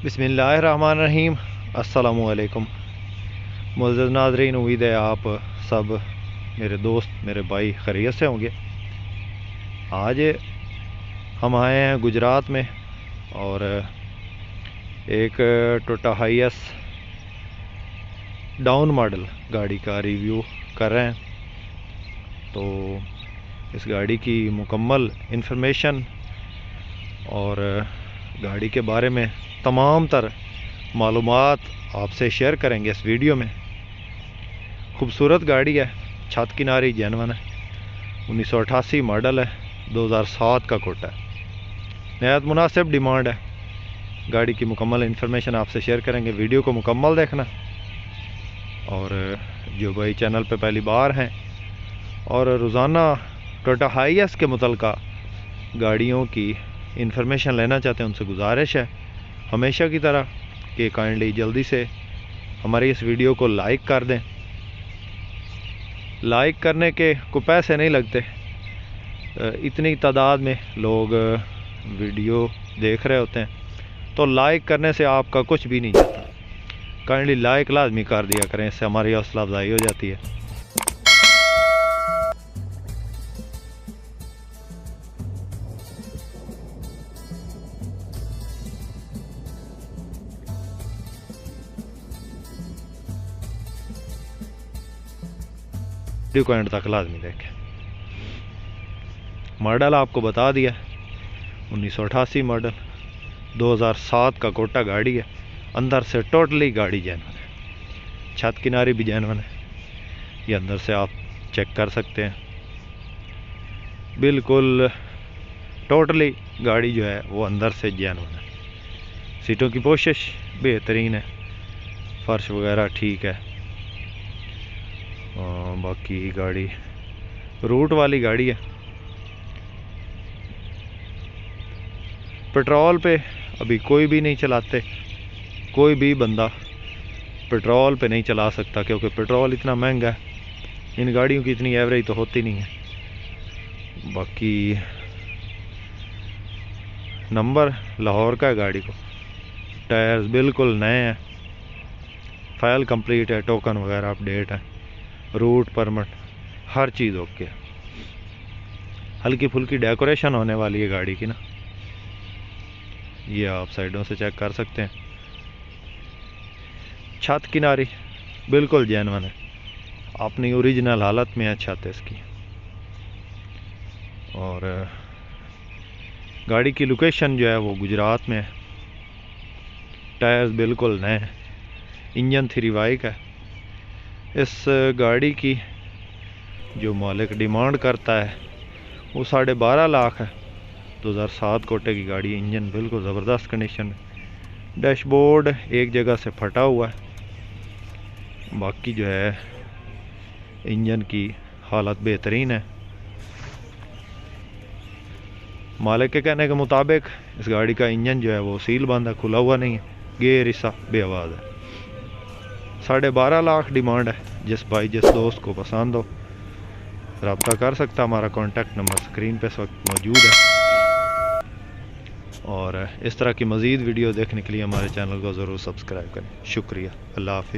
बिस्मिल्लाहिर्रहमानिर्रहीम। अस्सलामुअलैकुम मुअज़्ज़ज़ नाज़रीन, उम्मीद है आप सब मेरे दोस्त मेरे भाई खैरियत से होंगे। आज हम आए हैं गुजरात में और एक टोयोटा हाईएस डाउन मॉडल गाड़ी का रिव्यू कर रहे हैं। तो इस गाड़ी की मुकम्मल इन्फॉर्मेशन और गाड़ी के बारे में तमाम तर मालूमात आपसे शेयर करेंगे इस वीडियो में। खूबसूरत गाड़ी है, छत किनारी जेनवन है, 1988 मॉडल है, 2007 का कोटा है, नहायत मुनासिब डिमांड है। गाड़ी की मुकम्मल इन्फॉर्मेशन आपसे शेयर करेंगे, वीडियो को मुकम्मल देखना। और जो भाई चैनल पे पहली बार हैं और रोज़ाना टोयोटा हाईएस के मुतल्लिक़ गाड़ियों की इन्फॉर्मेशन लेना चाहते हैं, उनसे गुजारिश है हमेशा की तरह कि काइंडली जल्दी से हमारी इस वीडियो को लाइक कर दें। लाइक करने के कोई पैसे नहीं लगते, इतनी तादाद में लोग वीडियो देख रहे होते हैं, तो लाइक करने से आपका कुछ भी नहीं जाता। काइंडली लाइक लाजमी कर दिया करें, इससे हमारी हौसला अफजाई हो जाती है। वीडियो को एंड तक लाजमी देखें। मॉडल आपको बता दिया, 1988 मॉडल, 2007 का कोटा गाड़ी है। अंदर से टोटली गाड़ी जेन्युइन है, छत किनारी भी जेन्युइन है, ये अंदर से आप चेक कर सकते हैं। बिल्कुल टोटली गाड़ी जो है वो अंदर से जेन्युइन है। सीटों की पोशिश बेहतरीन है, फर्श वगैरह ठीक है। बाकी गाड़ी रूट वाली गाड़ी है। पेट्रोल पे अभी कोई भी नहीं चलाते, कोई भी बंदा पेट्रोल पे नहीं चला सकता, क्योंकि पेट्रोल इतना महंगा है। इन गाड़ियों की इतनी एवरेज तो होती नहीं है। बाकी नंबर लाहौर का है गाड़ी को, टायर्स बिल्कुल नए हैं, फाइल कंप्लीट है, टोकन वगैरह अपडेट है, रूट परमिट हर चीज़ ओके। हल्की फुल्की डेकोरेशन होने वाली है गाड़ी की ना, ये आप साइडों से चेक कर सकते हैं। छत किनारी बिल्कुल जेन्युइन है, अपनी ओरिजिनल हालत में है छत इसकी। और गाड़ी की लोकेशन जो है वो गुजरात में है। टायर्स बिल्कुल नए हैं, इंजन 3 बाइक है। इस गाड़ी की जो मालिक डिमांड करता है वो 12.5 लाख है। 2007 कोटे की गाड़ी, इंजन बिल्कुल ज़बरदस्त कंडीशन में, डैशबोर्ड एक जगह से फटा हुआ है। बाकी जो है इंजन की हालत बेहतरीन है। मालिक के कहने के मुताबिक इस गाड़ी का इंजन जो है वो सील बंद है, खुला हुआ नहीं है, गेयर हिस्सा बेआवाज़ है। 12.5 लाख डिमांड है। जिस भाई जिस दोस्त को पसंद हो रब्ता कर सकता, हमारा कॉन्टैक्ट नंबर स्क्रीन पे इस वक्त मौजूद है। और इस तरह की मज़ीद वीडियो देखने के लिए हमारे चैनल को ज़रूर सब्सक्राइब करें। शुक्रिया, अल्लाह हाफ़िज़।